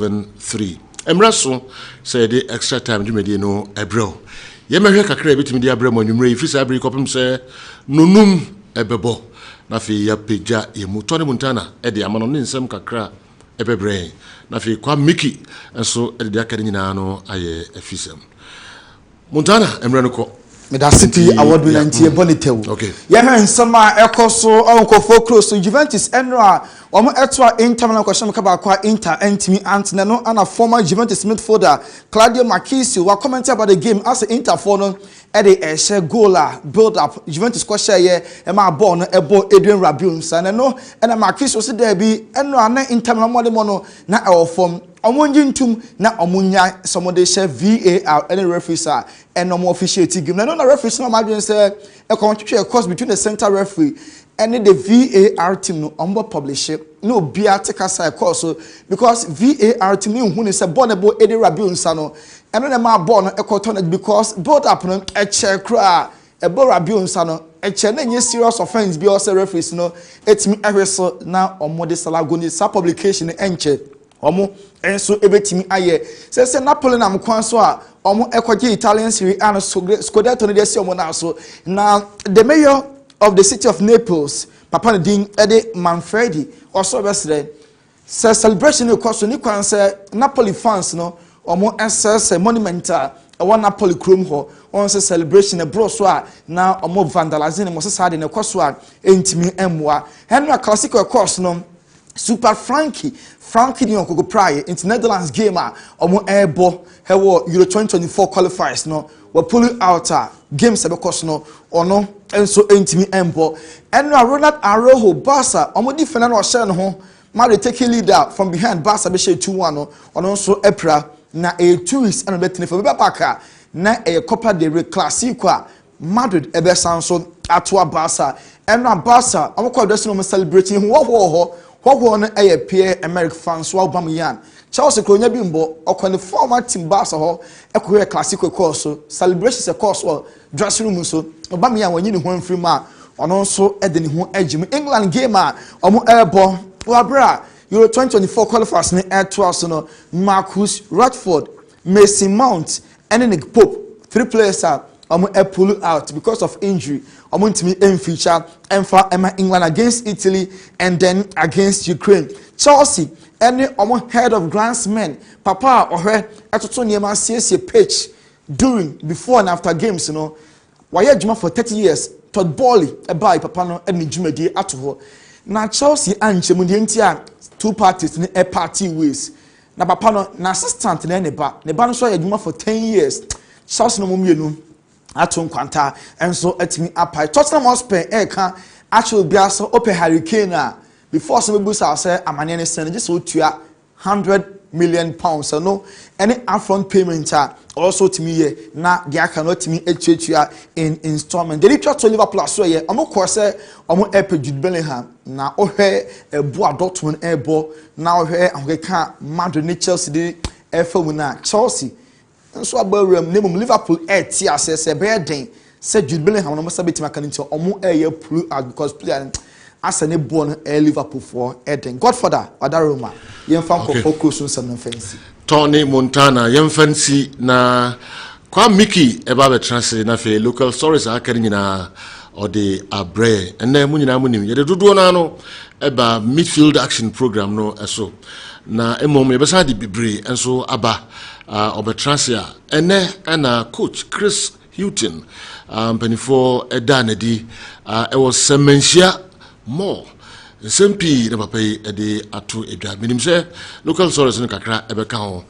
3. Emraso said the extra time you made no ebro. Yemere kakra bitimi dia bremo nwumre ifisa abri kopim se nonum ebebo na fi ya peja emu Tony Montana e de amano ne nsem kakra ebebre na fi kwa Mickey enso e de akade nyina no aye afisem Montana emre no ko Meda City award winner ntie bonitew. Okay. Ya ha nsema ekoso onkofo close Juventus enra omo etwa Inter na kwasham ka ba kwa Inter entimi antene no ana former Juventus midfielder Claudio Marquisio wa comment about the game as Inter for no e dey share goaler build up Juventus ko share ye e ma ball no ebo Adrian Rabiot nsa no na Marquisio se there bi enra na Inter na mo de mo no na e form omonjintum na omunya somode share VAR any referees are and no more officiating game. No referees no imagine say a contract course between the center referee and the VAR team no umbo publish it no be take aside course so because VAR team who is a bonable Eddie Rabiot nsano and no ma born e koton because build up no e check cra e bo Rabiot nsano e che na nye serious offense be also referees no etimi ehweso na omode salagoni sa publication enche omo enso ebetimi aye se Napoli na mkwan so a omo ekoje Italian Serie A no Scudetto no dey see omo na so na the mayor of the city of Naples Papa Din Ede Manfredi also besre se celebration no cost ni kwan se Napoli fans no omo SS monumental one Napoli chrome ho on se celebration e bro so a na omo vandalizing mo se sade ne koso a entimi emwa Henry Classico course no Super Frankie ni onko praye into Netherlands game omo airbo hewo Euro 2024 qualifiers no we pull out games ebe course no ono enso entimi embo enra Ronald Araujo Barca omo defender no share no ho Madrid take leader from behind Barca be share 2-1 no ono so epra na a 2 weeks and betting for be back na a Copa del Rey Clasico Madrid ebe sanso atwa Barca enra Barca omo ko dressing no celebrating ho Who a peer American fans while Bamiyan. Chelsea Kronya Bimbo or the former team Barca ho a career classical course celebrations a course or dressing room so Bamiyan when you one free man on also Eden who edge England gamer or airborne Wabra Euro 2024 qualifiers in air 12 Marcus Rashford, Mason Mount, and Nick Pope. 3 players are pull out because of injury. To feature and for England against Italy and then against Ukraine. Chelsea any head of grandsmen Papa or her at CSA pitch during before and after games why Juma for 30 years Todd Bowley a buy Papa no and Juma day at all. Now Chelsea and Chemundientia 2 parties in a party ways. Now Papa no na assistant in any bar. The ban so Juma for 10 years. Chelsea no mumienu atom kwanta enso atimi apai Tottenham Hotspur eka actually biaso open hurricane before some people say amane ne send just otua 100 million pounds no any upfront payment also to me na dia cannot me etua in installment they try to Liverpool so ye omo ko say omo epe Jude Bellingham na ohwe ebu Dortmund ebo na ohwe ahweka Madrid ni Chelsea di efe na Chelsea so abawram nemum Liverpool ti asese be den say Jude Bellingham no must betima kan nti omo pull out because player asane born Liverpool for Eden Godfather Adaroma yemfa ko close some fancy Tony Montana yemfancy na kwa Mickey eba be transfer na fe local stories akari nyina or the abre and then munyina munim ye dodo na no eba midfield action program no eso na emom ye besa di bibre enso aba obetrasia ene ana coach Chris Houghton penifo edanedi it was sementia more SMP na papa ede ato edwa minim se local stories no kakra ebeka ho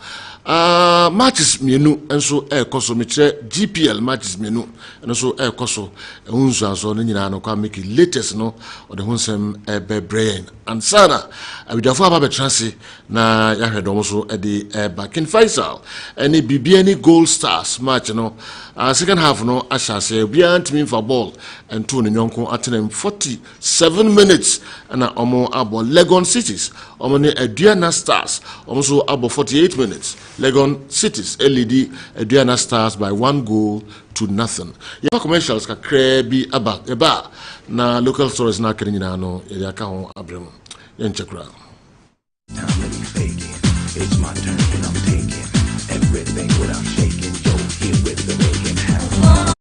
matches mienu enso ekoso metre GPL matches mienu enso ekoso ehunzu aso no nyina no kwa make latest no o de hunsem brain ansana abidafo aba betranse na ya hwedo so ede back in Faisal any bibi any goal stars match no second half no ashase bia ntimi for ball and two no nyonko atenem 47 minutes na omo abo Legon Cities omo ne Aduana Stars omo so abo 48 minutes Legon Cities LED Aduana Stars by 1 goal to nothing. Your commercials ka krebi aba na local stories na kiri nyina no ya ka ho abrem. Yen chekra. Now let me fake it. It's my turn and I'm taking everything without shaking. Yo, here with the making happen.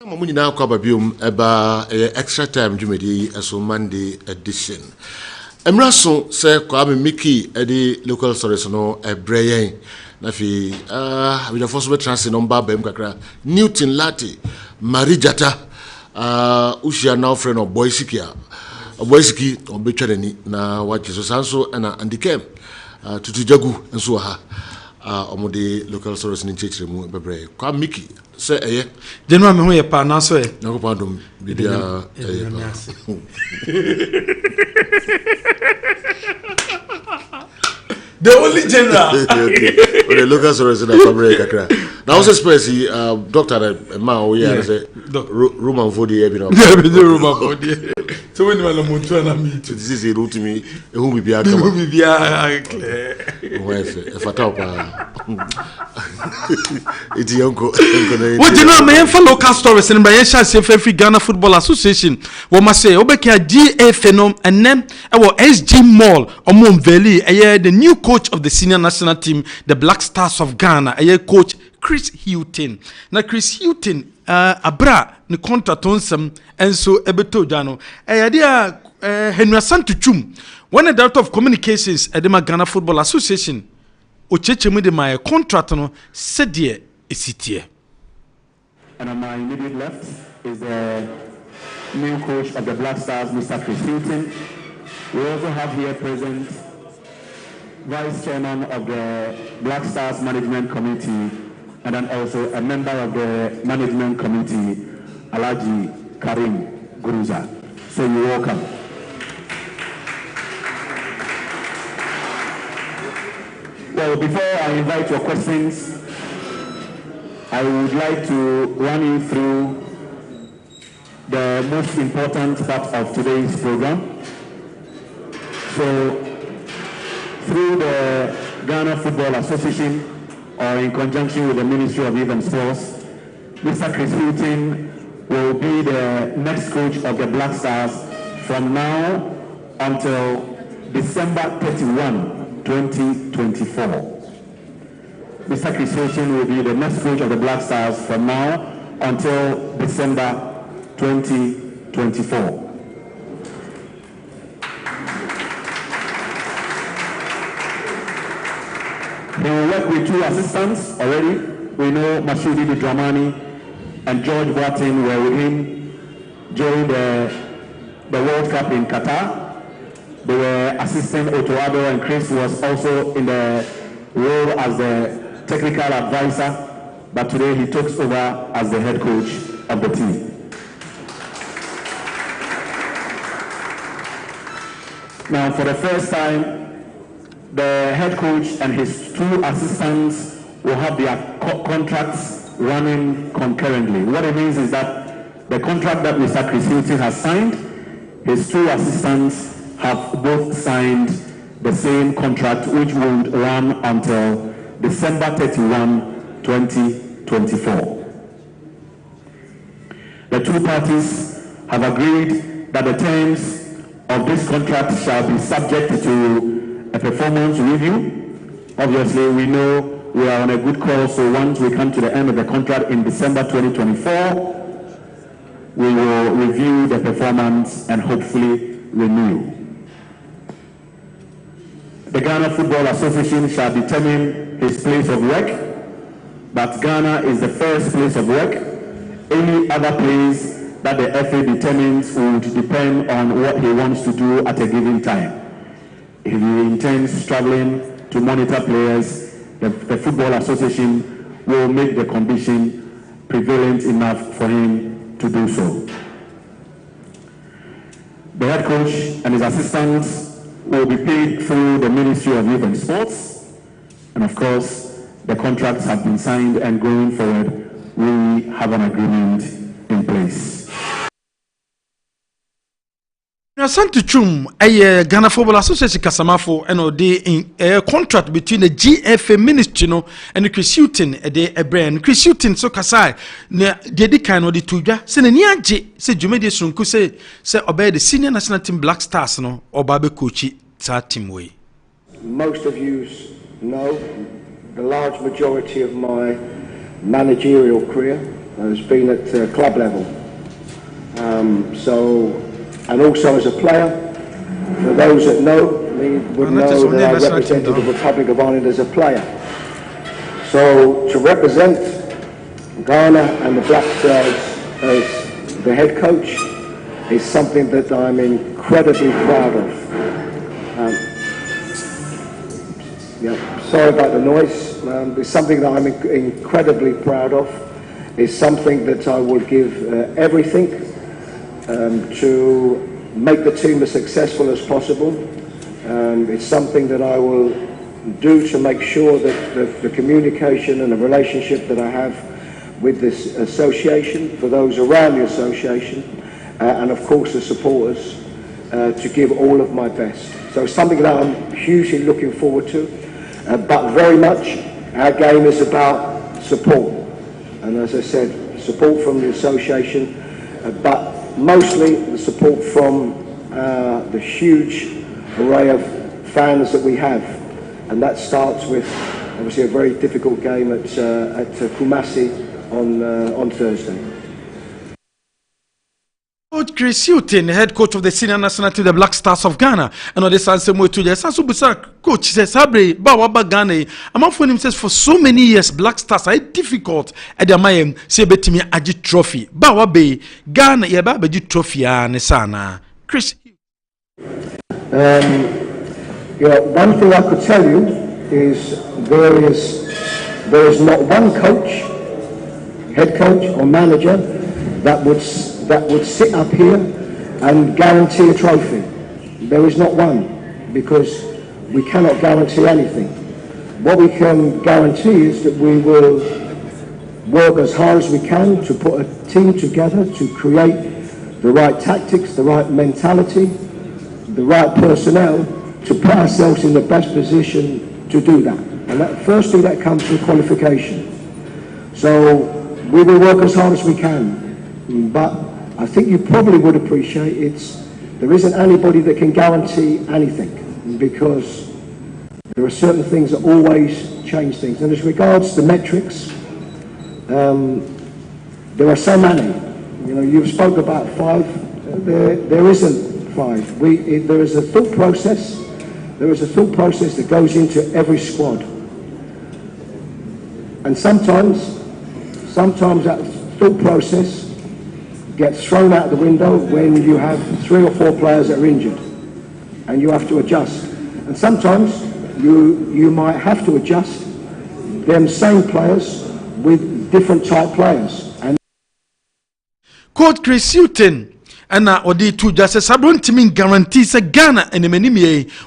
Mamu nyina kwa babium eba extra time jumedi eso Monday edition. Emraso se kwa Mickey edi local stories no ebreyen na fi we just force transit number bem kakra Newton Lati Marijata ushia now friend of Boysiki Boysiki obetwani na wachi so sanso na andikem tutujagu nso ha omode local stories ni chechire mu bebre kwa Mickey se eye general me ho ye pa na so e na ko pandom bibia the only general okay the local stories in the family kakra now also space doctor ma o here say roman fodi e bi no roman fodi so when you mo tu na me to this is a route me e hu bibia kama hu bibia clear e fatao pa it's yonko what you know me for local stories in my Free Ghana Football Association what ma say obeka GA phenom and then SG Mall omon valley the new coach of the senior national team the Black Stars of Ghana coach Chris Hilton na Chris Hilton abra ne contract onsam enso ebeto dwano dia Henry Santuchum one the director of communications at the Ghana Football Association ochechemu de my contract no sedie esitie. And on my immediate left is the new coach of the Black Stars, Mr. Chris Hilton. We also have here present Vice Chairman of the Black Stars Management Committee and then also a member of the Management Committee, Alaji Karim Guruza. So you're welcome. Well, before I invite your questions, I would like to run you through the most important part of today's program. So, through the Ghana Football Association, or in conjunction with the Ministry of Youth and Sports, Mr. Chris Hilton will be the next coach of the Black Stars from now until December 31, 2024. Mr. Chris Hilton will be the next coach of the Black Stars from now until December 2024. He will work with 2 assistants already. We know Masudi Dramani and George Boateng were with him during the World Cup in Qatar. They were assistant Otoado, and Chris was also in the role as the technical advisor, but today he takes over as the head coach of the team. Now, for the first time, the head coach and his 2 assistants will have their contracts running concurrently. What it means is that the contract that Mr. Chris Hilton has signed, his 2 assistants have both signed the same contract, which will run until December 31, 2024. The 2 parties have agreed that the terms of this contract shall be subject to a performance review. Obviously, we know we are on a good course, so once we come to the end of the contract in December 2024, we will review the performance and hopefully renew. The Ghana Football Association shall determine his place of work, but Ghana is the first place of work. Any other place that the FA determines would depend on what he wants to do at a given time. If he intends traveling to monitor players, the Football Association will make the condition prevalent enough for him to do so. The head coach and his assistants will be paid through the Ministry of Youth and Sports, and of course, the contracts have been signed, and going forward, we have an agreement in place. Asante Chum, a Ghana Football Association Kasamafo, and a contract between the GFA Ministry and the Chris Hilton, a brand. Chris Hilton, so Kasai, the kind of the Tuja, send a near J, say Jumedi Sunku say obey the senior national team Black Stars, or Babe Kochi, team way. Most of you know the large majority of my managerial career has been at club level. And also as a player, for those that know me would know that I represented the Republic of Ireland as a player. So to represent Ghana and the Black Stars as the head coach is something that I'm incredibly proud of. Sorry about the noise. It's something that I'm incredibly proud of. It's something that I will give everything to make the team as successful as possible. It's something that I will do to make sure that the communication and the relationship that I have with this association, for those around the association, and of course the supporters, to give all of my best. So it's something that I'm hugely looking forward to, but very much our game is about support. And as I said, support from the association, but mostly the support from the huge array of fans that we have, and that starts with obviously a very difficult game at Kumasi on Thursday. Coach Chris Hilton, head coach of the senior national team, the Black Stars of Ghana, and on the same way to the coach says, Sabre, Bawaba Ghana. Among for him says for so many years, Black Stars are difficult at the Mayem, say betimi Aji trophy. Bawabe, Ghana, Yabaji trophy, Nesana. Chris. One thing I could tell you is there is not one coach, head coach or manager that would sit up here and guarantee a trophy. There is not one, because we cannot guarantee anything. What we can guarantee is that we will work as hard as we can to put a team together to create the right tactics, the right mentality, the right personnel to put ourselves in the best position to do that. And that first thing that comes with qualification. So we will work as hard as we can, but I think you probably would appreciate there isn't anybody that can guarantee anything, because there are certain things that always change things. And as regards the metrics, there are so many. You've spoke about 5. There isn't 5. There is a thought process. There is a thought process that goes into every squad. And sometimes that thought process gets thrown out the window when you have 3 or 4 players that are injured and you have to adjust. And sometimes you might have to adjust them same players with different type players. And Coach Chris Hutton and odi to just a sabron team guarantees a Ghana and the many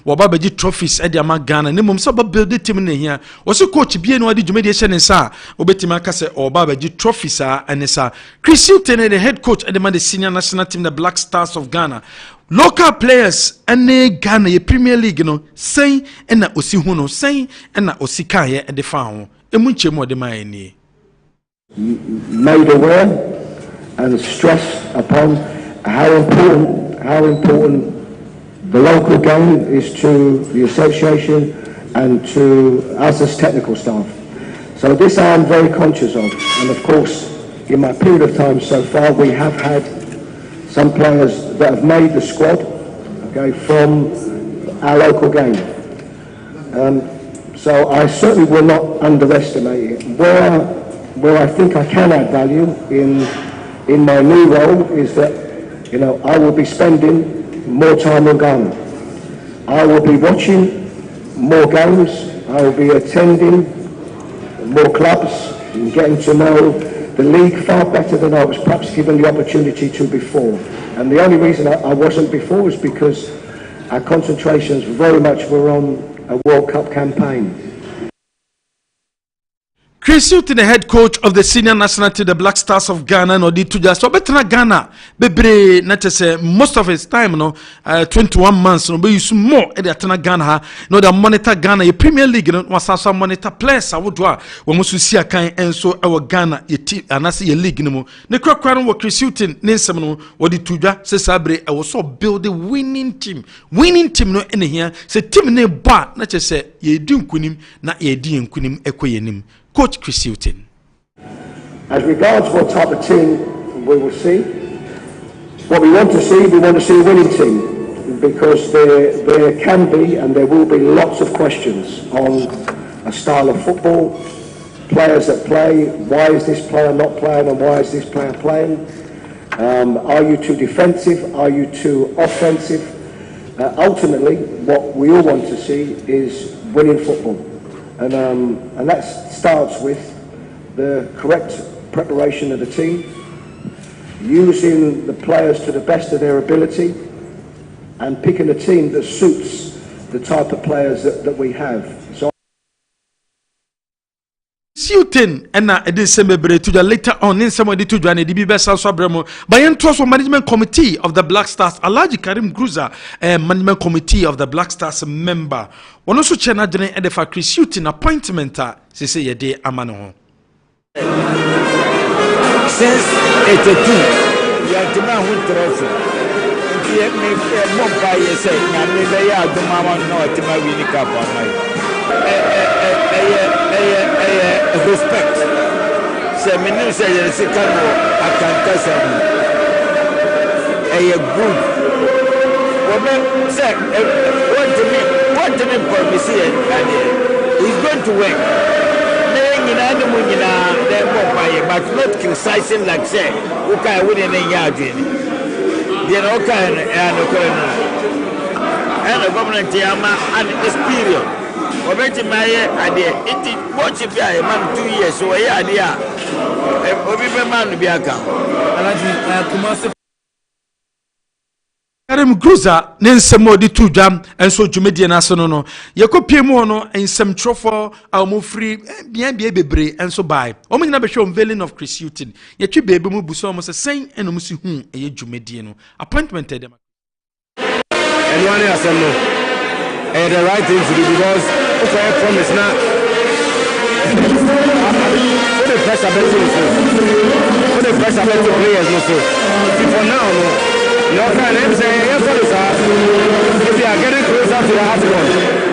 wabaji trophies at the Ama Ghana. Nemum saba build the team in here. Was a coach be no adi jumediation and sa obetimaka se or babaji trophies and sa Chris Hutton, the head coach at the senior national team, the Black Stars of Ghana. Local players and Ghana ye Premier League no say and na osi huno say and na osika ye at the farm. Emunche mo de maeni. Made aware and stressed upon how important the local game is to the association and to us as technical staff. So this I am very conscious of, and of course in my period of time so far we have had some players that have made the squad, okay, from our local game. So I certainly will not underestimate it. Where I think I can add value in my new role is that, you know, I will be spending more time in Ghana. I will be watching more games. I will be attending more clubs and getting to know the league far better than I was perhaps given the opportunity to before. And the only reason I wasn't before was because our concentrations very much were on a World Cup campaign. Chris Hutton, the head coach of the senior national team, the Black Stars of Ghana, no di to just so better Ghana. Bebre, not say most of his time, 21 months, no, but you more at the Ghana, no, the monitor Ghana, your Premier League, no, was some monitor players. I would draw when we see a kind and so our Ghana, your team, and I see your league no more. The crack what Chris Hutton, Ninsam, what the Tuja, says Sabre, I was so build a winning team, no, in here, say team name bar, not just say ye doing kunim, not ye doing kunim, equanim. Coach Chris Hutton. As regards what type of team we will see, what we want to see a winning team, because there can be and there will be lots of questions on a style of football, players that play, why is this player not playing and why is this player playing, are you too defensive, are you too offensive? Ultimately, what we all want to see is winning football. And that starts with the correct preparation of the team, using the players to the best of their ability, and picking a team that suits the type of players that we have. So Hutton and na edin sembebre to the later on in somebody to join the best also bremo by entrust management committee of the Black Stars Alhaji Karim Gruza management committee of the Black Stars member one also chena dene e fa Chris Hutton appointment say say ye dey amano ho since 82 ya demand who trophy ye me bomba ye say na me be ya duma no tima win cup amai respect. Say me no say you see can I can tell you. Good. Woman say what to me for me see he's going to win. But not criticizing like say who can win in a yard. There are kind and the government and experience. Obeti maye ade iti watch bia e man 2 years so ye ade a obi be man bia ka alaji kuma Karim Gruza nensemo di to jam enso dwumedie na so no yekopie mu no ensem trofo amofri bia bebre enso bai o nyina be hwe unveiling of Chris Hutton yetwe bebe mu buso mo se sen enom si hu eye dwumedie no appointment dem anyone asem no the right thing to do because if I promise now the pressure better players no so for now no can say if you are getting closer to the AFCON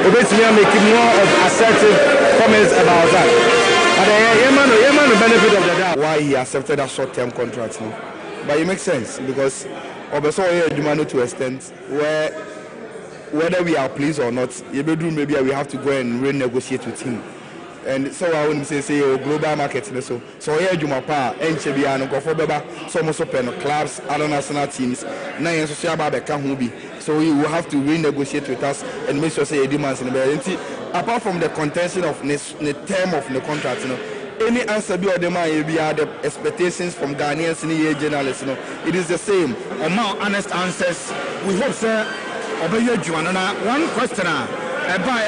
we making more of assertive comments about that but the benefit of the doubt why he accepted that short-term contract no but it makes sense because also demand to extent where whether we are pleased or not, maybe we have to go and renegotiate with him. and so I wouldn't say global market so yeah juma pa enche bia no go for beba so mo so pen clubs other national teams na yen so share ba be ka ho bi so you will have to renegotiate with us and make sure say demands in the apart from the contention of the term of the contract, any answer be or demand be the expectations from Ghanaians and journalists, it is the same. Or more honest answers. We hope, sir, obey you, one question about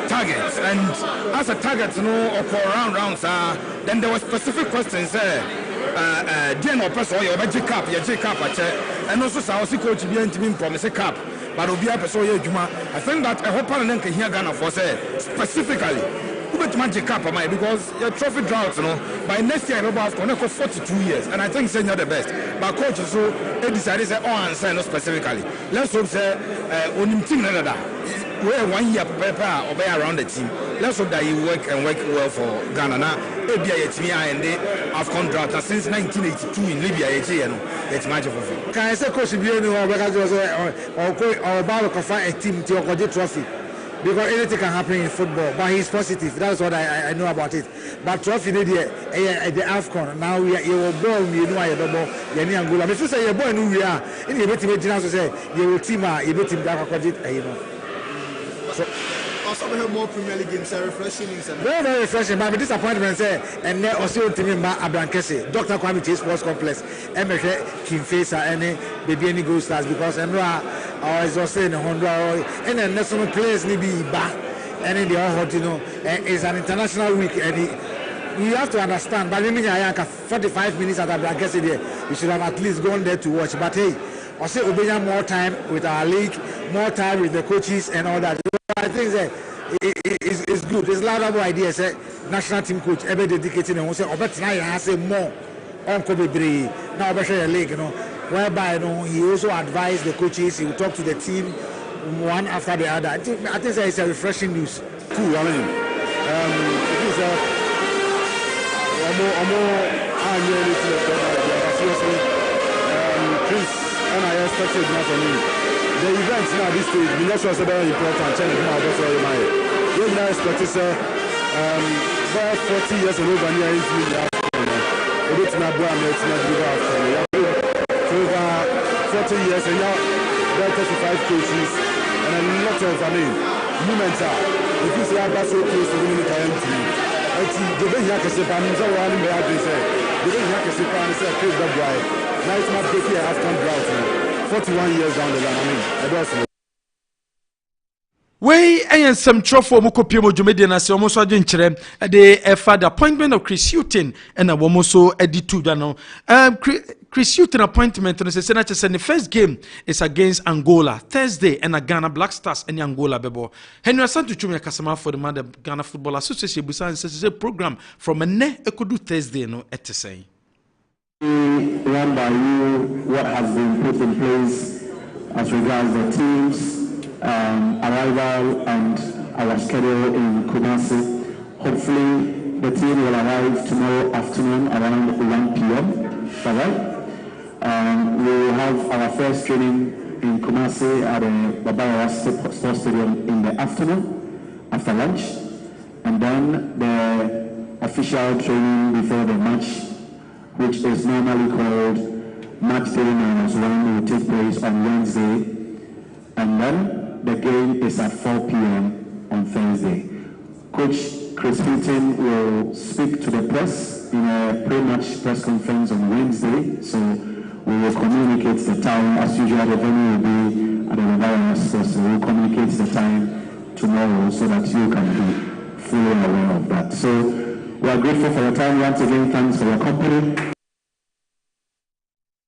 targets, and as a target, or for rounds, then there were specific questions there. Then or person your J cap, and also South coach be intimate promise a cap. But will be a person I think that a whole parliament can hear Ghana for say specifically. Who bet magic cap am I because your trophy drought, by next year about 42 years, and I think saying you're the best. But coach so they decided say and say no specifically. Let's hope say on team we're 1 year prepare or around the team. Let's hope that you work well for Ghana. Now, and they have contract since 1982 in Libya. It's magic for. Can I say coach Bieno or about to find a team to a trophy? Because anything can happen in football, but he's positive. That's what I know about it. But trophy the AFCON. Now we are born, you know, I don't know. Any Angola. But you say you're born, we are in the team. To say you will team, you will team that you know. So. Also, we have more Premier League games, refreshing. Very refreshing, but disappointment, and then also to me, Abraham Kessben, Dr. Kwame Chase Sports Complex, Emeka Kimfesa, and Baby any Gold Stars, because and as I was saying, and then national players need be back, and in the all it's an international week, and you have to understand, but I mean, I 45 minutes at Abraham Kessben there, you should have at least gone there to watch, but hey, I say Obenya more time with our league, more time with the coaches and all that. I think that it's good. It's laudable idea. Say national team coach ever dedicated and say, "But now has say more on Kobe now better your league, whereby he also advised the coaches. He will talk to the team one after the other. I think it's a refreshing news. Cool. I mean, it is Chris, and I expected not from me. The events now this stage, we not sure very important. Challenge now, that's all you might. We now expect to say, about 40 years ago, when you are in the afternoon, it's not born, it's not the afternoon. For over 40 years, and now there are 35 coaches, and a lot of, moments are. If you say, I'm so close to winning the team, the way you have to say, I'm so one in the address, the way you have to say, I'm so close to the guy. Now it's not big here after drought. 41 years down the line, I don't. Way and some trophy Mukopimo Jumedian as almost a gentle, the father appointment of Chris Hutton and a womoso editudano. Chris Hutton appointment to the Senators and the first game is against Angola Thursday and a Ghana Black Stars and Angola Bebo. Henry Santu Chumia Kasama for the Mother Ghana Football Association Busan says a program from a ne Ekodu Thursday no at the same. Run by you what has been put in place as regards the teams, arrival and our schedule in Kumasi. Hopefully the team will arrive tomorrow afternoon around 1 p.m. Alright? We will have our first training in Kumasi at the Babara Sports Stadium in the afternoon after lunch, and then the official training before the match, which is normally called match day -1, will take place on Wednesday, and then the game is at 4 p.m. on Thursday. Coach Chris Hutton will speak to the press in a pre-match press conference on Wednesday, so we will communicate the time. As usual, the venue will be at the environment, so we will communicate the time tomorrow so that you can be fully aware of that. So we are grateful for your time. Once again, thanks for your company.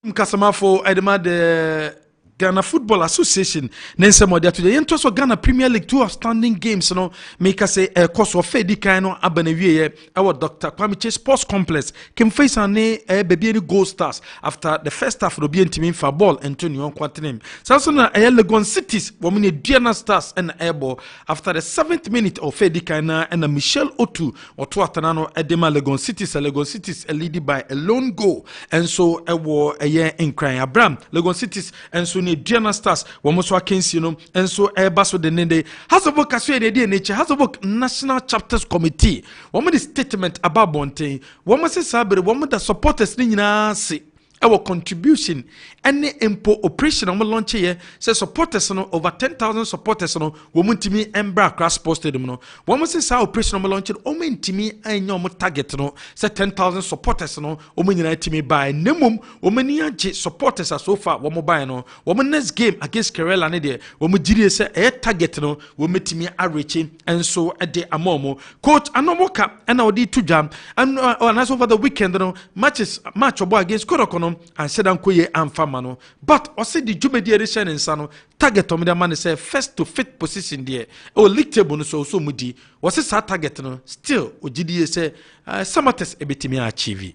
Mkasamafo Edema de Ghana Football Association nense modia to the yentoso Ghana Premier League 2 outstanding games no make us say course of fedi kan no abanewie our Dr. Kwame Chase Sports Complex came face ane baby any Gold Stars after the first half no be ntimi fa ball Antonio Quantenem so na Legon Cities womini Diana Stars and airball after the 7th minute of fedi kan na and Michelle Otu oto atanano edema Legon Cities leading by a lone goal and so ewo eye in crying Abraham Legon Cities and so ne Diana Stars wɔn so akensi no enso ɛba so de nende Hasselhoff kaso yɛ de nature Hasselhoff National Chapters Committee wɔn de statement about bonten wɔn se sabere wɔn da supporters ni nyinaa se our contribution any impo operation on launch here say supporters no over 10,000 supporters no woman timi embra cross posted no woman say sa operation on launch omen timi anya mo target no say 10,000 supporters no omen nyina timi buy nemum omen nya supporters so far woman buy no woman next game against Kerala ne de woman giri say e target no woman timi arechi enso e de amomo coach anomoka and odi to jam and over the weekend no match obo against Koroko and said Ankoye and Famano, but or said the Jumedi edition in Sano, target on the man say first to fit position there. Oh, league table so mudi was a target no still or GDA say Samates ebitimia achieve.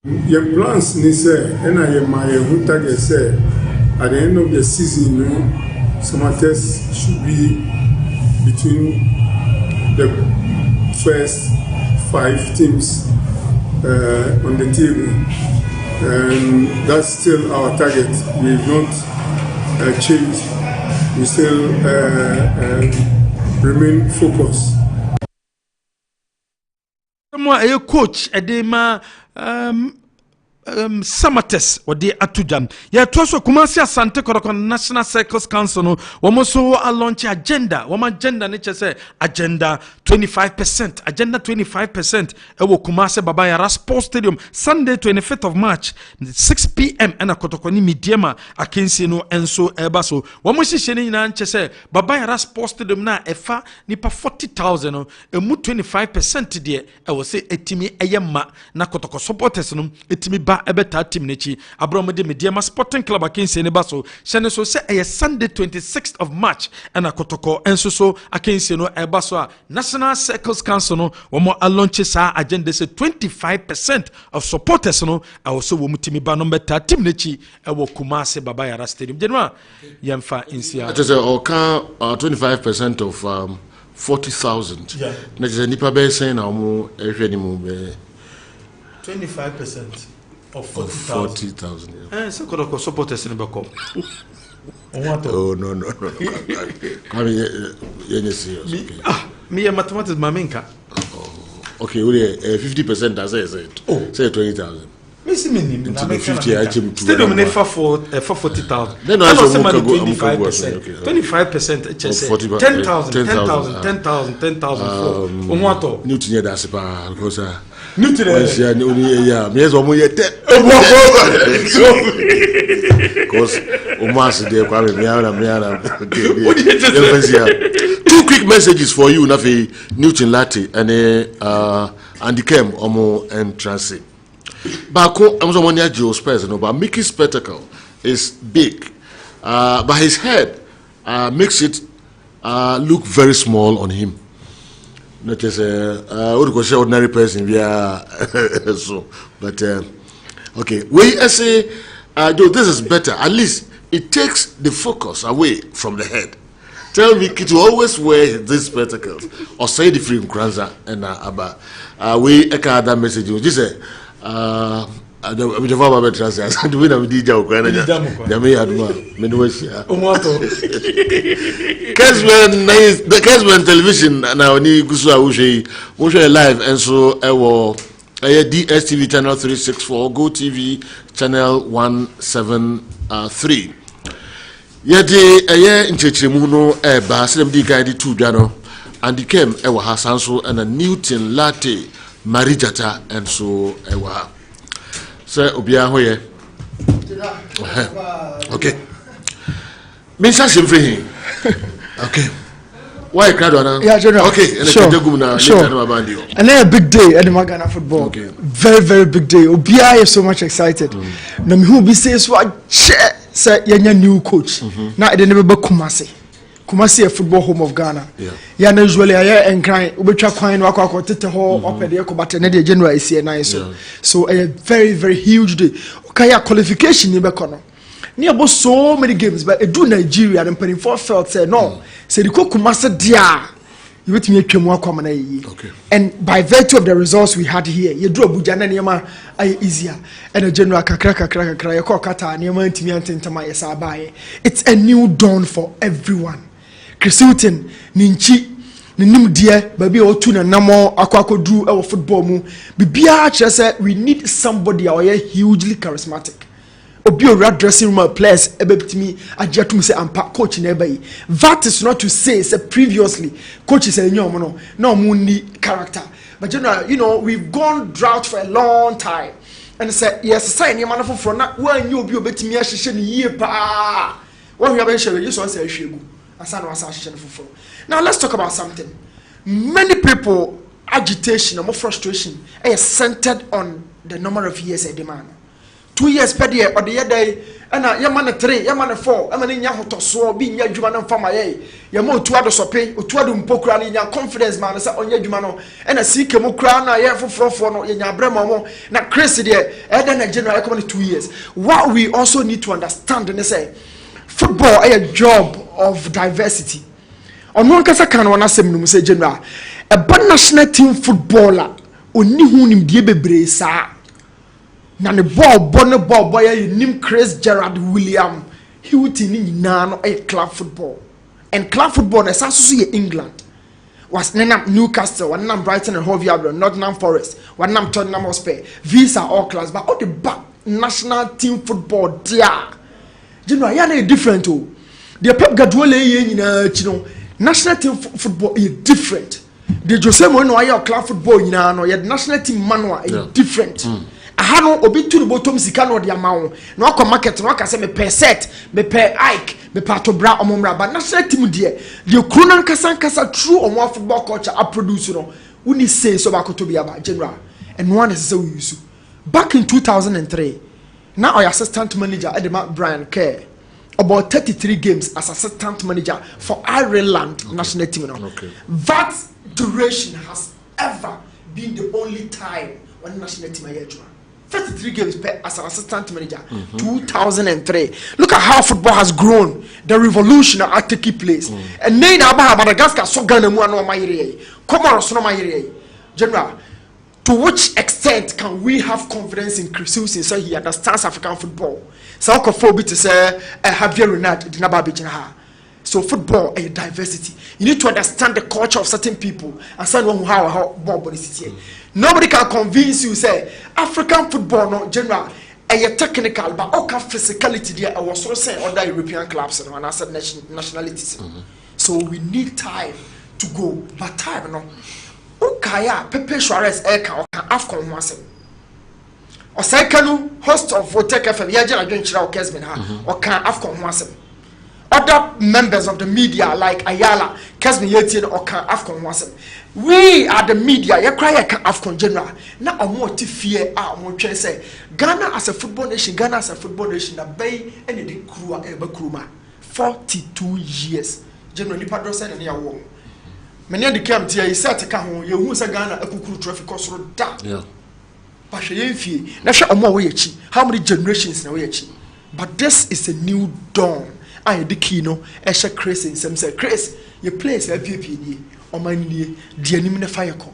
Your plans ni say and I am my target say at the end of the season Samates should be between the first 5 teams on the table. And that's still our target. We've not changed. We still remain focused. A coach, Edema Samates or the Atujam. Ya Toso Kumasi Asante Koroko National Circles Council no Womoso a launch agenda. Woman agenda nature say agenda 25%. Agenda 25%. Ewo Kumasi Babaya Sports Stadium Sunday 25th of March 6 p.m. and a Kotokoni Midiema Akensi no Enso Ebaso. Womosi Sheni Nanche say Babaya Sports Stadium na efa nipa 40,000 no emu 25% there. Ewo say etimi eyema na Kotoko supporters no etimi ba ebeta team nechi abromede Mediama Sporting Club akensi ne baso shene so say a Sunday 26th of March and akotoko enso so akensi no ebaso a National Circles Council no womo launch sa agenda say 25% of supporters no also womu timi ba no beta team nechi ewo Kumasi Babaya Stadium jenwa yemfa insia it is oka 25% of 40,000 yeah na je nipa be say na omo ehwe ni mu be 25% of 40,000. Yeah. So could supporters in the back. Oh no. I mean, me mathematics maminka. Okay, we 50% as I said. Oh, say 20,000. Missing me 50 item to still nominate for 40,000. Then I also 25%. 25% just 10,000. Newton yeah that's because Newton yeah me as omo yet because almost there kwame me two quick messages for you nafi Newton Latte and Andy Kem omo entrance Bako I'm someone near Geospairs no but Mickey's spectacle is big but his head makes it look very small on him. Not just ordinary person we are so but okay we say Joe, this is better. At least it takes the focus away from the head. Tell me to always wear these spectacles or say the free kranza and aba we eka that message just say I don't know about translation. Do we know DJ Okwana? Yami aduma. Menuwesia. The Kessben television now ni kusua ushe live and so ewo DSTV channel 364 Go TV channel 173. Yadi nchechemu no ba selem di guide two dano and came ewa hasanso and a Newton Latte Marijata and so ewa. Sir Obia Hoye. Okay. Minsa Simfree. Okay. Why Cradona? Yeah, General. Okay, and sure. And then a big day at the Magana football. Okay. Very, very big day. Obia is so much excited. Nam who be says what say your new coach. Now they never be Kumasi a football home of Ghana. Yeah, usually I and crying. Ubecha coin wako tete ho up at the Ekobate Nedia General is here nice. So a very, very huge day. Okay, qualification in Bekono. Near about so many games, but I do Nigeria and Penny felt say no. Say the Kumasi dia you wait me a common. Okay. And by virtue of the results we had here, you draw Bujana Niama easier. And a general kakra, kata, Niama Timiantama Yasabaye. It's a new dawn for everyone. Chris Hilton, Ninchi, Nim dear, baby or tuna namo, aquaco drew our football mu. Bibia said we need somebody out here hugely charismatic. Obi ora dressing room players ebetimi ajetum say ampa coach na ebayi. That is not to say previously coaches enyom no na omo ni character, but general, you know, we've gone drought for a long time and say yes say any man for na wan you obi obetimi ahihye ni yie pa wan hu abehye you so say ahwegu asa na asa ahihye for. Now let's talk about something. Many people agitation or frustration is centered on the number of years a demand. 2 years per year or the other day, and a man 3, yaman 4, I'm an inyahoto so being yajuman and famaye. Yamo to other sope, or to other pokrani, your confidence man, on yajumano, and a seek a mokrana, yeah, for in your bremo, not crazy there, and then a general economy 2 years. What we also need to understand and say football is a job of diversity. On one case, I can one say general, a bad national team footballer, only who him die bebresa. Na ne ball boy nim Chris Gerard William he would in no a club football, and club football is also England was Newcastle, one nam Brighton and Hove Albion, Nottingham Forest, one nam Tottenham Hotspur. These are all class, but all the back national team football there, you know, yeah, different too. The Pep Guardiola national team football is different. The Jose Mourinho club football the national team manual is different. Ahano obi tu bottom sika no de amawo na akọ market no aka se me per set me per Ike me pato bra omomra ba national team de krona nkasa true omo football culture a produce no uni say so ba koto bia ba general and one is so use back in 2003 now our assistant manager Edema Brian Kerr about 33 games as assistant manager for Ireland national team. Okay. That duration has ever been the only time when national team are 33 games per as an assistant manager. 2003. Look at how football has grown. The revolution are taking place. And then Madagascar so Ghana mu no mayire. Comoros no mayire. General, to which extent can we have confidence in Chris Hilton so he understands African football? So to say Javier Renard did not. So football is diversity. You need to understand the culture of certain people and say how ball is here. Nobody can convince you say African football no general a technical but all kind physicality there. I was also saying other European clubs and other nationalities. So we need time to go, but time no. Ukaya Pepe Suarez Eka Afcon Mwasem. Or second host of Votek FM Yaja Adventure Kessben or can Afcon Mwasem. Other members of the media like Ayala, Kessben Yetin or can Afcon Mwasem. We are the media, you cry Afcon general. Now I'm more to fear more say Ghana as a football nation, Ghana as a football nation, a bay and the crew ever crewma. 42 years. General Nipadrosen and your womb. Many of the camp here is set to come you who say Ghana a kukuru traffic cost road down. Yeah. But she how many generations now? But this is a new dawn. I the kino, Esha Chris and some say, Chris, you place a PPD or my dear fire call.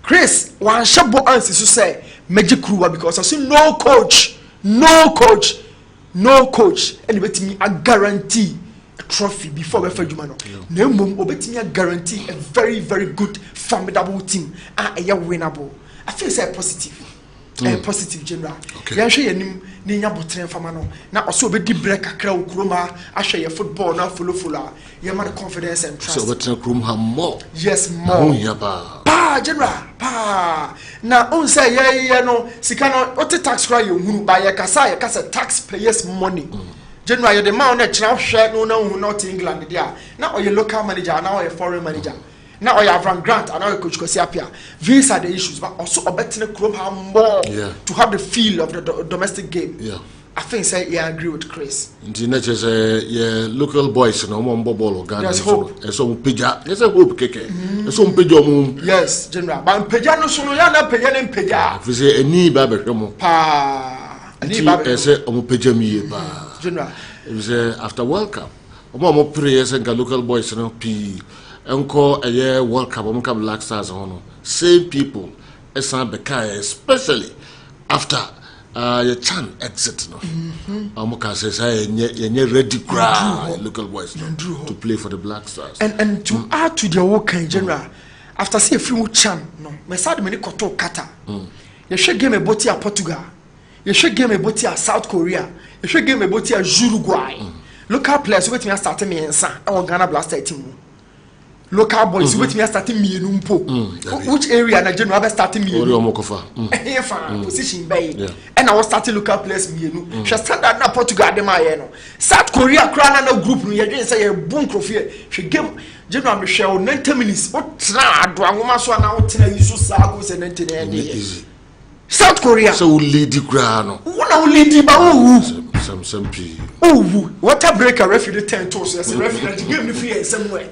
Chris, one shabo answers to say, magic crew because I see no coach, and bet me a guarantee a trophy before we fed you man. No mum, obet me a guarantee a very, very good, formidable team, and a winnable. I feel say positive. Positive general. Yeah, she and Nina Botrain Famano. Now, also be deep break a crowd, Kruma, I share your football, now full. You have confidence and trust. So, but room have more. Yes, more. Pa, general, pa. Now, on say, yeah, no, Sikano, what the tax cry you buy a Kasaya, Kasa taxpayers' money. General, you're the man that now share no, not England. Now, you're local manager, now a foreign manager. Now I have Van Grant and now Coach Kosiapia. These are the issues, but also a better club have more to have the feel of the domestic game. Yeah, I think I agree with Chris. Yeah, local boys, no more ball or Ghana. There's hope. So Pija, there's a hope, Keke. So Pijo. Yes, General. But Pejano Sunuyana Pejan Peja. If you say a knee babber, pa, a knee babber, say Pejami, General. It was after World Cup. More prayers and local boys, no P. enko a World Cup omka Black Stars hono same people esan beka especially after your Chan exit no amuka say yenye ready crowd local boys to play for the Black Stars and to add to the work in general after say a few Chan no me sad me koto kata you should game about here Portugal you should game about here South Korea you should game about here Uruguay local players wait me start me ensa e Ghana Black Stars team local boys wait me starting me mpo which area na general be starting me position bay and I was starting local players me she standard na Portugal dem aye no South Korea kra na group no ye say ye boom crofie she game general me share 90 minutes what tra ado anwoma so na what na yisu sa go say 90 na easy South Korea so lady kra no wona lady ba wo some p water breaker referee 10 toes as a referee game no free somewhere.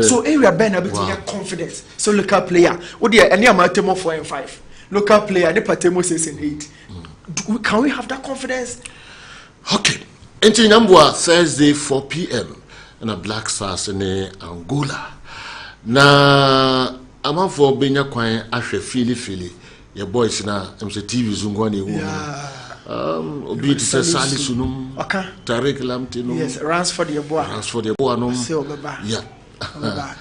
So area Ben a bit confidence. So local player, what dear any amatemo 4 and 5. Local player, the patemo 6 and 8. Can we have that confidence? Okay. Enti Nambwa Thursday 4 p.m. in a Black Stars in Angola. Na ama for benya kwan ahwe fili your boys na MC TV zungwani wo obi ti se Sali Sunum Tariq Lamtino yes Ransford your boy no yeah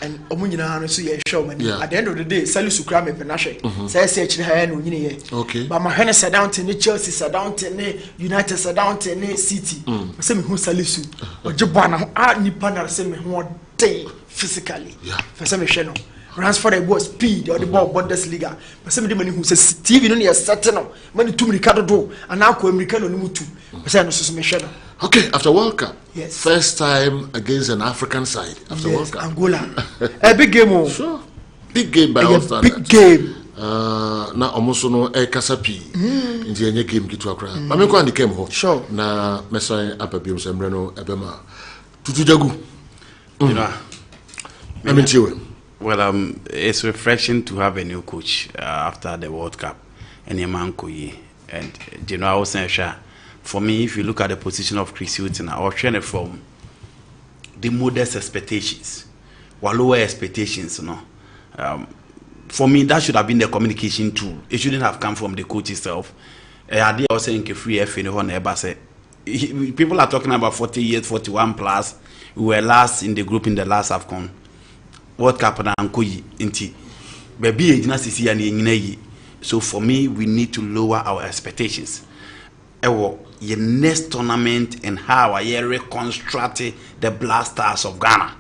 and omunyina no so ye show mani at the end of the day Salisu kra me penahwe say chire ha no nyine ye okay but my hene sit down to Chelsea sit down to United sit down to City say me hu Salisu ojibo na nipa na say me hu dey physically say me hwe no Ransford the ball speed or the ball Bundesliga but say me dey mani hu say TV no na set no mani tum Ricardo do and akọ America no mutu say no so me hwe no. Okay, after World Cup, yes. First time against an African side after World Cup. Angola, a big game. Sure, big game by all standards. Big game. Na almost no kasapi. Inti enye game kitu akra. Mami kwa ndi game ho. Sure. Na mesa apabi msemreno ebema. Tutujagu. You know. I mean you. Well, it's refreshing to have a new coach after the World Cup. And Yemankoye and I was saying, for me, if you look at the position of Chris Hilton, I was trying from the modest expectations, or lower expectations, you know. For me, that should have been the communication tool. It shouldn't have come from the coach itself. I was saying, people are talking about 40 years, 41 plus. We were last in the group in the last AFCON. World Cup na Ankoyi inti. Baby ejina sisi and yenyina. So for me, we need to lower our expectations. Your next tournament and how I reconstruct the Black Stars of Ghana.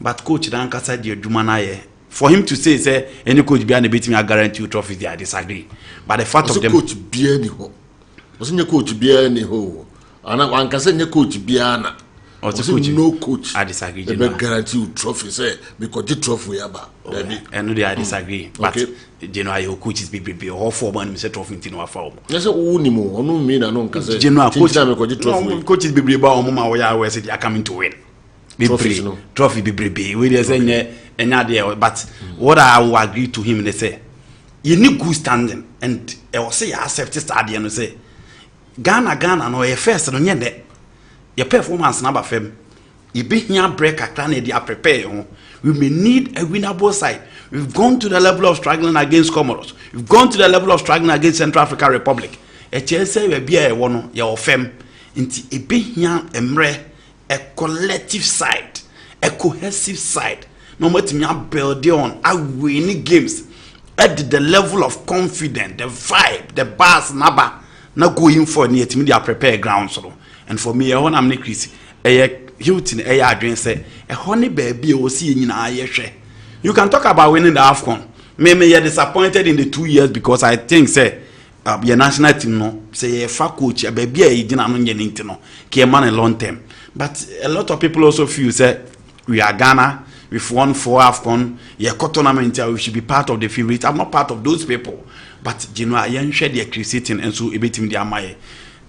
But coach Danka said your Jumanaye. For him to say any coach behind the beating I guarantee you trophies, I disagree. But the fact of them coach Biani ho. Wasn't your coach Biani ho? And I can say your coach Biana. No coach. I disagree. They guarantee you trophies, because the trophy aba. And I disagree. But your coaches be all 4 months trophy in our form. Yes, unimo, onu mean no can say. Coaches be about mama where said are coming to win. Trophy be we they say any but what I will agree to him they say you need good standing and I will say accept stadium and say Ghana no first no nyende your performance number fem you be here break a clan they are prepare we may need a winnable side. We've gone to the level of struggling against Comoros. We've gone to the level of struggling against Central African Republic. A chelsea we be a one your fem into a be here a collective side, a cohesive side. No matter me build on I winning games at the level of confidence, the vibe, the bars naba not going for near to me they are prepared ground so. And for me, I want to make Chris Hilton a say a honey baby will see in a you can talk about winning the AFCON. Maybe you're disappointed in the 2 years because I think say your national team no say a fat coach a baby a didn't know man a long term. But a lot of people also feel say we are Ghana, we've won 4 AFCON, your tournament we should be part of the favorite. I'm not part of those people. But I am share the creating and so a bit in the amaye.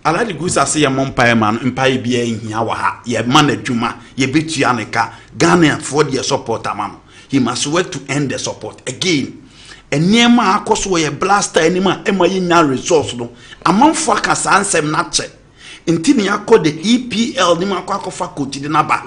I like the goose I say a mumpire man, empire be in Yawaha, ye man a Juma, ye bit Yaneka, Ghana for the support man. He must work to end the support again. And near my cost where a blaster anymore, Emma resource no. A month for Cassan sem natche. In Tinia called the EPL, Nima Quaco faculty the Naba.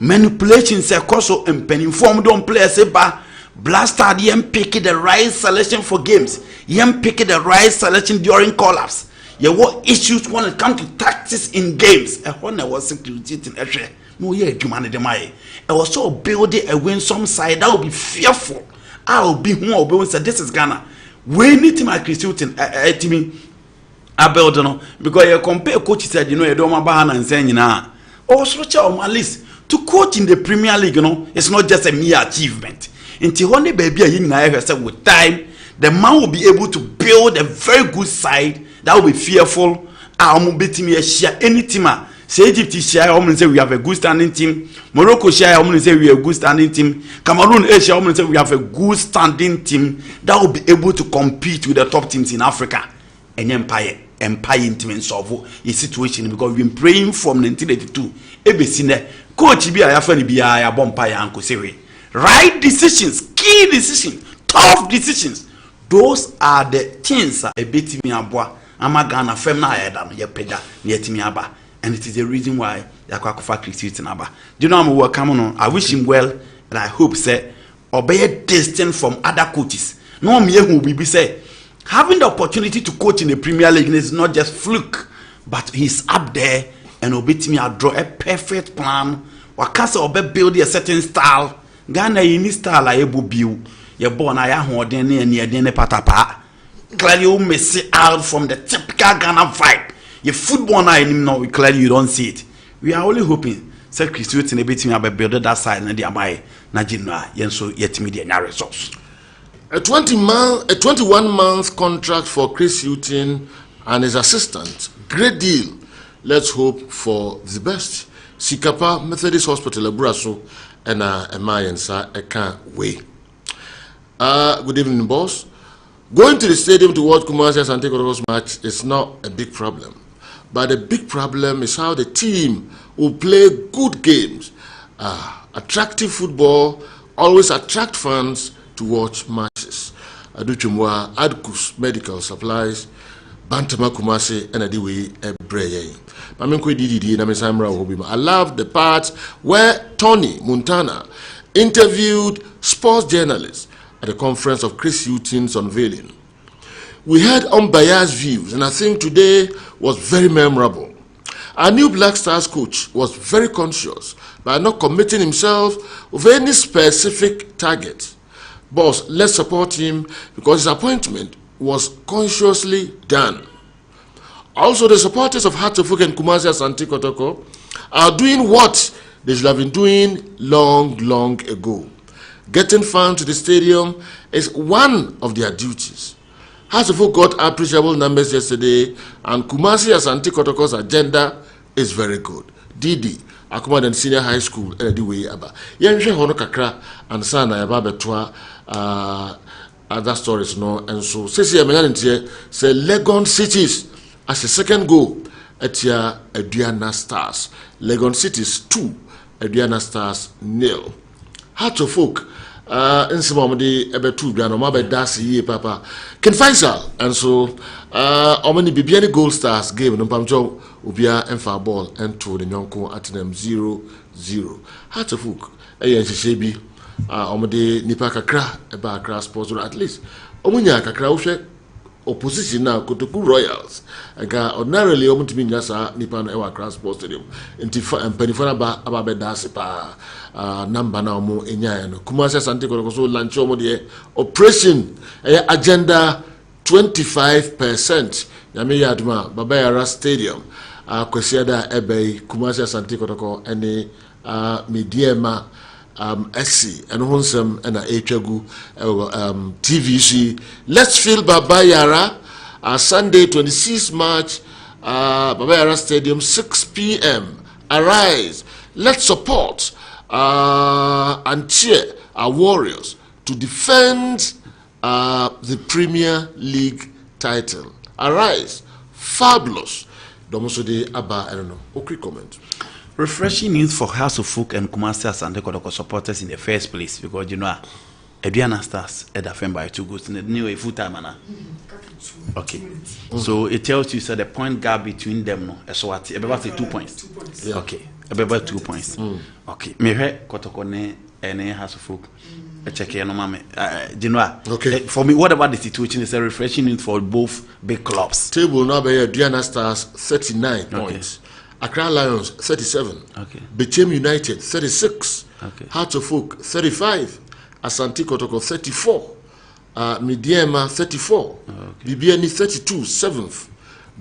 manipulations so informed don't play ba blaster yem pick the right selection for games, yem pick the right selection during call-ups. You what issues when it comes to tactics in games. A one was security in a no yeah humanity my I was so building a win some side that will be fearful. I'll be more say this is Ghana. We need my Christian team I build no because you compare coaches said you know you don't want and saying na also check on my list to coach in the Premier League, you know, it's not just a mere achievement. Until one day baby with time the man will be able to build a very good side that will be fearful. I'm betting me a share any team. Say Egypt share, I'm say we have a good standing team. Morocco share, I'm say we have a good standing team. Cameroon Asia, I'm say we have a good standing team that will be able to compete with the top teams in Africa. And empire team solve a situation because we've been praying from 1982. Ebesine coach bi a yafani bi a bompa ya anko sewe. Right decisions, key decisions, tough decisions. Those are the things a betimi aboa amagana fem na ayeda no ye peda na yetimi aba. And it is the reason why Yakwakofa Christian Aba. Do you know I'm welcome on? I wish him well and I hope say obey distant from other coaches. No me who be say having the opportunity to coach in the Premier League is not just fluke, but he's up there and obey me I draw a perfect plan. Wakasa obey build a certain style. Ghana any style I able build. You're born I am and patapa. Clearly you miss it out from the typical Ghana vibe. Your football now no clearly you don't see it. We are only hoping say Christian in a bit me about build that side and the amai na jinwa yenso yet media na results. A 21-month contract for Chris Hughton and his assistant. Great deal. Let's hope for the best. Sikapa Methodist Hospital Abraso and Emayensa I can't wait. Good evening, boss. Going to the stadium to watch Kumasi Asante Kotoko's match is not a big problem. But the big problem is how the team will play good games. Attractive football always attract fans to watch matches. Aduchumwa, Adkus Medical Supplies, Bantama Kumasi, and Adiwe Ebreye. I love the part where Tony Montana interviewed sports journalists at the conference of Chris Hughton's unveiling. We had unbiased views, and I think today was very memorable. Our new Black Stars coach was very conscious by not committing himself with any specific target. Boss, let's support him because his appointment was consciously done. Also, the supporters of Hatofuk and Kumasi Asante Kotoko are doing what they should have been doing long ago. Getting fans to the stadium is one of their duties. Hatofuk got appreciable numbers yesterday, and Kumasi Asante Kotoko's agenda is very good. Didi, Akuma and Senior High School, the way aba. Yenche hono kakra and sana yaba betwa other stories no, and so sisi emenyantie say Legon Cities as a second goal at your Aduana Stars. Legon Cities 2, Aduana Stars 0. Hatofuk in some of the two Biano Mabe Dasi Papa Ken Faisal and so Omani Bibiani Gold Stars game no Pamjo Ubia and far ball and to the Nyonko at them 0-0. Hatofuk Ayan Shebi Omade Nipa Kakra Eba Kra Sports or at least Omunya Kakra Ushe opposition now Kotoku Royals aga ordinarily omutimi nyasa Nipa no Ewa Kra Sports Stadium nti penifana ba ababe dasi pa number na omo enya no Kumasi Asante Kotoko so launch omo de operation agenda 25% yame yaduma Babayara Stadium kwesiada ebe Kumasi Asante Kotoko ene mediema SC and Honsam and Echagu TVC. Let's feel Babayara Sunday 26 March Babayara Stadium 6 p.m. Arise. Let's support and cheer our Warriors to defend the Premier League title. Arise. Fabulous. Domosode Abba, I don't know. Okay, comment. Refreshing news for House of Folk and Kumasi Asante Kotoko supporters in the first place because you know Aduana Stars at the by 2 goals in the new full time now. Okay. So it tells you so the point gap between them no so what about 2 points. Yeah. Okay. about 2 points. Okay, me hear Kotoko ne ene House of Folk. Check here no mame. Okay. For me, what about the situation is a refreshing for both big clubs. Table now by Diana Stars 39 points. Accra Lions 37. Okay. Bechem United 36. Okay. Hearts of Folk 35. Asante Kotoko 34. Midiema 34. Bibiani 32, 7th.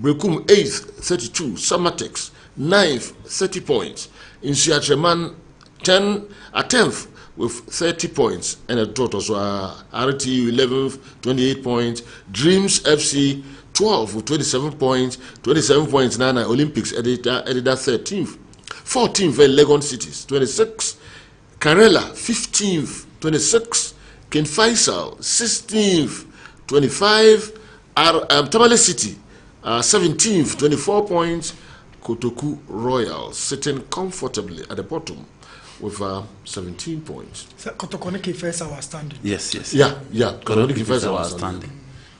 Brekum 8th, 32. Samatex 9th, 30 points. Insiatreman 10th with 30 points. And a total so RTU 11th, 28 points. Dreams FC 12 with 27 points. 27 points. Nana Olympics editor 13th. 14th Legon Cities 26. Karela 15th, 26. Ken Faisal 16th, 25. Tamale City 17th, 24 points. Kotoku Royals sitting comfortably at the bottom with 17 points. Kotokoniki first our standing. Yes. Yeah. Kotokoniki first our standing.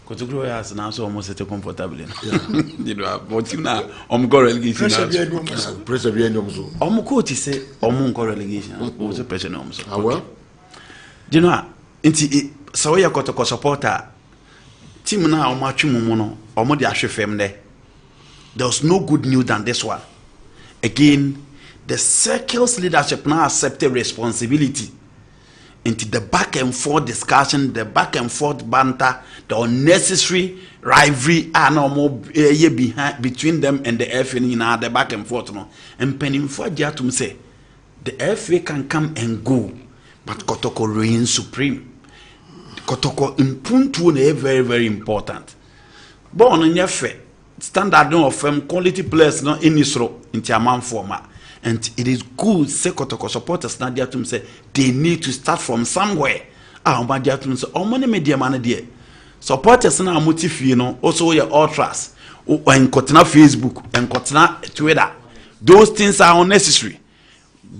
Kotoku Royals now so almost sitting comfortably. Yeah. You know, but you know, go relegation. Pressure be any so. Coach say go relegation. Was pressure no so. Well. You know, inti so we Kotoko supporter team na matchmu no omo de ahwefem there. There's no good news than this one. Again, the circle's leadership now accepted responsibility into the back and forth discussion, the back and forth banter, the unnecessary rivalry and more behind between them and the FA now the back and forth. No, and penning for to say the FA can come and go, but Kotoko reigns supreme. Kotoko impuntu is very, very important. Born in your fair. Standard of quality players no in Isro in Tiaman format. And it is good say Kotoko supporters na dia to say they need to start from somewhere. Ma dia to say money media man there. Supporters na motive no also your ultras and kotena Facebook and kotena Twitter. Those things are unnecessary.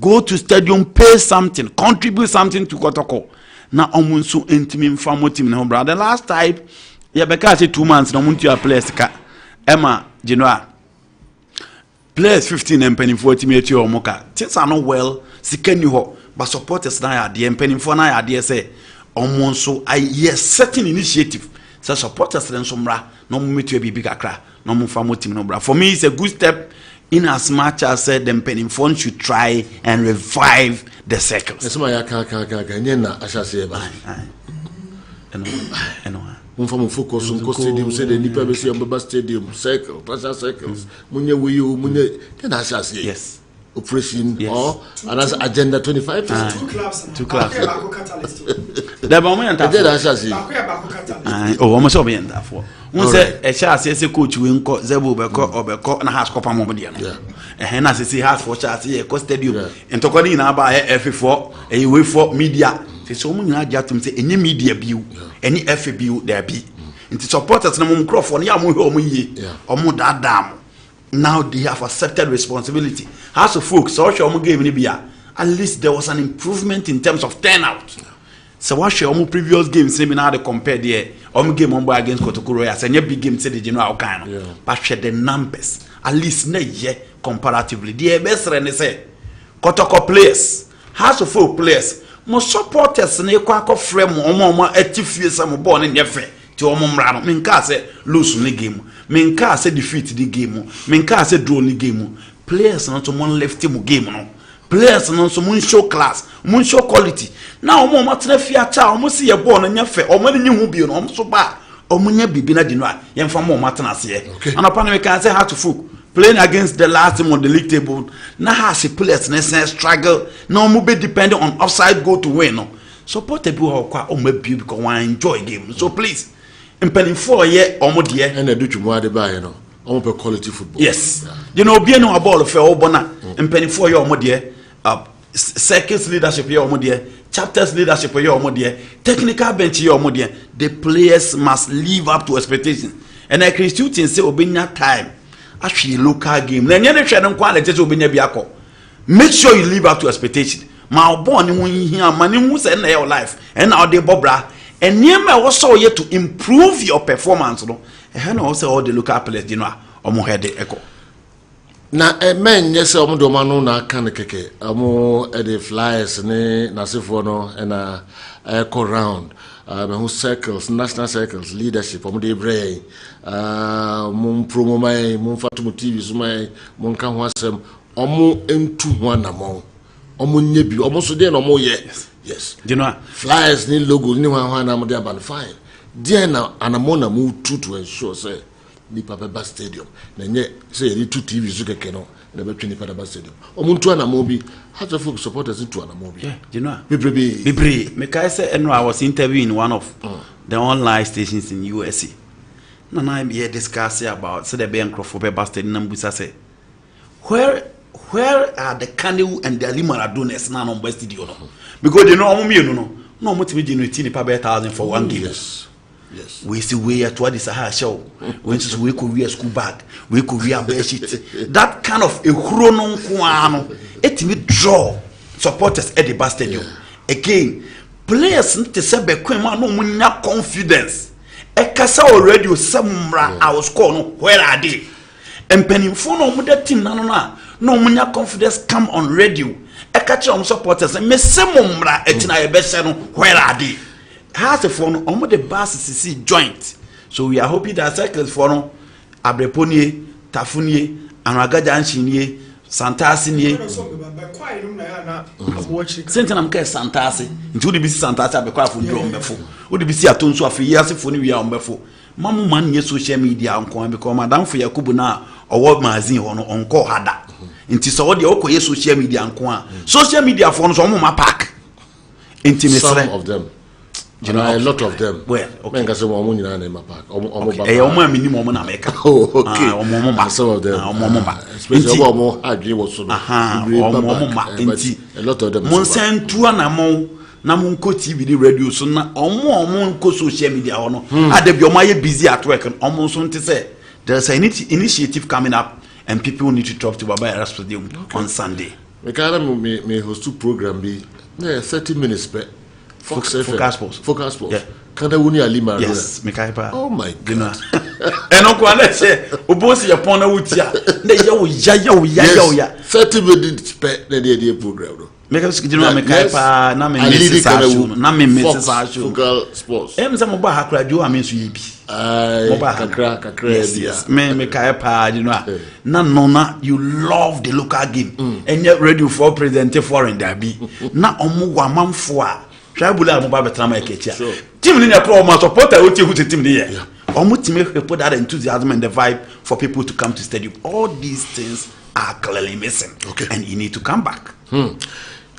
Go to stadium, pay something, contribute something to Kotoko. Na omunsu intimi mfamo team na brother. The last time ya beka say 2 months na muntu ya players ka Emma, you know, players 15 and penny 40 meter or mocha. Things are not well, sicken you, but supporters now are the and penny for now, dear say, almost so I yes, certain initiative. So supporters then some bra, no more to be bigger crack, no more family team, no bra. For me, it's a good step in as much as said, them penny phone should try and revive the circles. That's why I can't, I shall say, From focus on stadium, say the Nipa Messi on Stadium, circle, pressure circles, Munye Wiyu, Munye, then I shall say, yes, operation or another agenda 25. Two clubs. The moment I shall say, oh, almost over in that for. One said, a shall say, coach, we inco Zebu Beko or Beko and has Copa Mobidian. And as I say, has for Chassis, a stadium, and Tokolina by F4, a way for media. So many to say any media view, any FA view there be. And to supporters no more Crawford, that dam. Now they have accepted responsibility. House of Folk, so game in at least there was an improvement in terms of turnout. So what shall previous games seminar to compare there? Game on by against Kotoko Royals and your big game said the general kind. But share the numbers, at least comparatively. The best and say Kotoko players, House of Folk players. Mo supporters na ekwa akọ frame omo atifie sam ball ne nyefe ti omo mra no menka se lose ni game menka se defeat the game menka se draw ni game players no to mon left mu game no players no so mon show class mon show quality na omo matena fia cha omo se ye ball no nyefe omo ne nyihu bi no omo so ba omo nya bibi na di no a ye mfa mo matena se ye anapa na menka se how to folk playing against the last team on the league table, now has a players struggle. No more be depending on offside goal to win. No, support the people who are because I enjoy game. So please, in penny 4 year or more dear, and I do to more the buy, you know, almost quality football. Yes, you know, being a ball of fair bona in penny 4 year or more dear, circus leadership year or more dear, chapters leadership year or more dear, technical bench year or more dear. The players must live up to expectation, and I can still say obeying time. Actually, local game. Make sure you live up to expectation. My born in here, money who's in your life, and now they bobra. And near me also yet to improve your performance. No, and also all the local players, you know, or more head the echo. na men yes do manu na kan keke the flyers ne nasifo no na echo round who circles national circles leadership de brain mum promo mai mum fatu TV so mai mum kan ho asem entu ho anamon nye bi so de no yes you know flyers ni logo ni ho anam de aban fine de na anamon na mu to ensure say ni papa stadium na nye say ni two TV so keke no na betwe ni papa stadium omuntu anamon bi how to folk supporters into anamon bi you know Bibri me kai say I was interviewing one of the online stations in USA na I be discussing about say the be encrofo be stadium na mbusa say where are the Kanu and the Maradona now on West Studio? Because they know no motivate ni pa 1,000 for one game. Yes. We see where to this show. When we could wear school bag, we could wear bed sheet. That kind of a chrono kuano, it will draw supporters at the bus stadium. Again, players to say Bekwema no munya confidence. Ekasa already somewhere I was called where are they? And pennyfo no mu that team no munya confidence come on radio. E catch on supporters and me semumra etina e be se no where are they? Has a phone on the bus CC joint. So we are hoping that cycles for no Abreponie, Tafunie, Anagaja Anshinie, Santasinie. Sentinam Care Santasi, into the BC Santasa be quite from drum before. Would be see a tone so a few years if we are on before. Mamu man yes social media on because Madame for Yakubuna or what magazine on call hada. Inti so the oko yes social media and social media phones on my pack. Some of them. You know, a lot of them. Well, okay. Okay. Some of them. Especially a lot of them. Namunko TV radio so na omo social media ono adebi omo busy at work omo so nti say there's an initiative coming up and people need to talk to Baba Erasmus on Sunday. Me kana me host two program be 30 minutes per Focus Sports. Yeah. Can wuni alima? Yes, me kai pa. Oh my God. Eno kwa na say obosi yapon na wutia. Na ya 30 minutes per the program no. Make us me kai pa na me message Focus Sports. Em say mo ba hakra jo amen so yibi. Kakra yes. Me kai pa na nona you love the local game. And yet radio for present foreign derby. Na omo wa manfo a Tribula mo ba betra ma ekechia. Team ni yakro ma supporter o team team ni here. Omo team put that enthusiasm and the vibe for people to come to stadium. All these things are clearly missing. Okay. And you need to come back.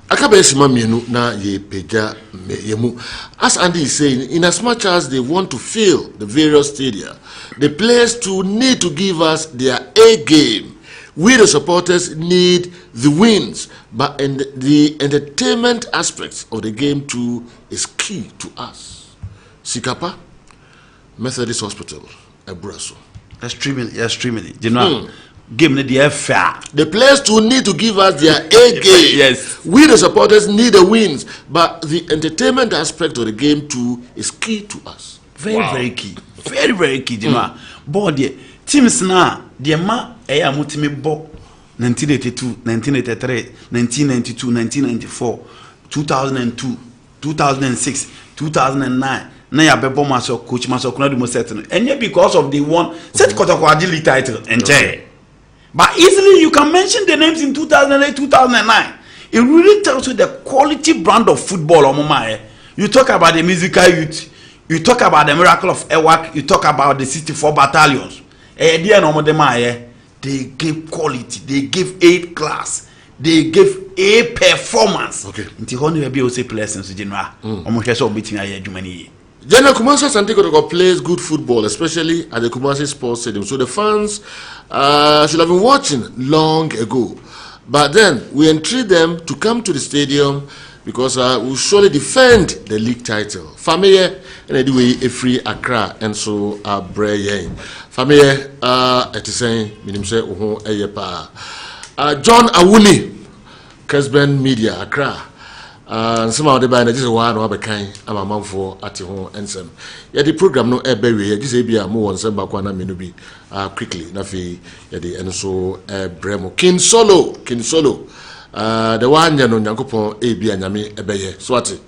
Akabesi mamienu na ye peja yemu. As Andy is saying, in as much as they want to fill the various stadia, the players too need to give us their A game. We the supporters need the wins, but the entertainment aspects of the game too is key to us. Sikapa, Methodist Hospital, Ebraso. Extremely. You know, game the fair. The players too need to give us their A game. Yes. We the supporters need the wins, but the entertainment aspect of the game too is key to us. Very key. Very key. You know, board teams now. The ma eya mutimi bo 1982, 1983, 1992, 1994, 2002, 2006, 2009. Na ya bebo maso coach maso kuna dumo set no. And because of the one set Kotakwadi league title and but easily you can mention the names in 2008, 2009. It really tells you the quality brand of football omoma. You talk about the musical youth, you talk about the miracle of Ewak, you talk about the 64 battalions. They give quality, they give A class, they give A performance. Okay. Until honey will be also pleasant general. Almost all beating a Germany. General Kumasi Santikotoko plays good football, especially at the Kumasi Sports Stadium. So the fans should have been watching long ago. But then we entreat them to come to the stadium because we'll surely defend the league title. Family and anyway a free Accra and so Brayen. Family it is saying minimum oho eyepa. John Awuni, Kessben Media Accra. nsema ode ba na gise wa na wabekan ama manfo ate ho ensem ye the program no ebewe ye gise bia mo won nsem ba kwa na menu bi quickly na fi ye the enso bremo king solo the one ya no nyankopon bia nyame ebeye so ate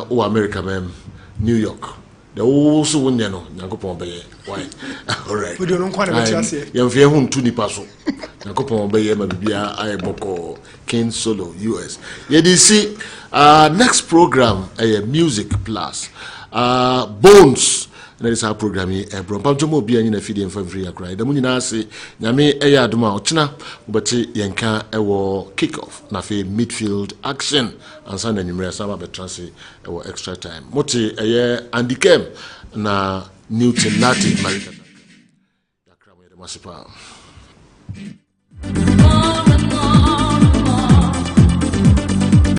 o America mem New York the also won no nyankopon beye why all right we don't know what to say ye mfe hu ntu nipa so nyankopon beye ma bibia ayeboko king solo US ye dey see next program music plus bones na this our program bro pam jomo bia nyina fidi en free akra da munyina ase nyame adoma ochina ubati yenka kick off na fe midfield action ansa na nyumre sama betranse extra time moti Andy Kem na Newton Nati Marika yakra mo de masipa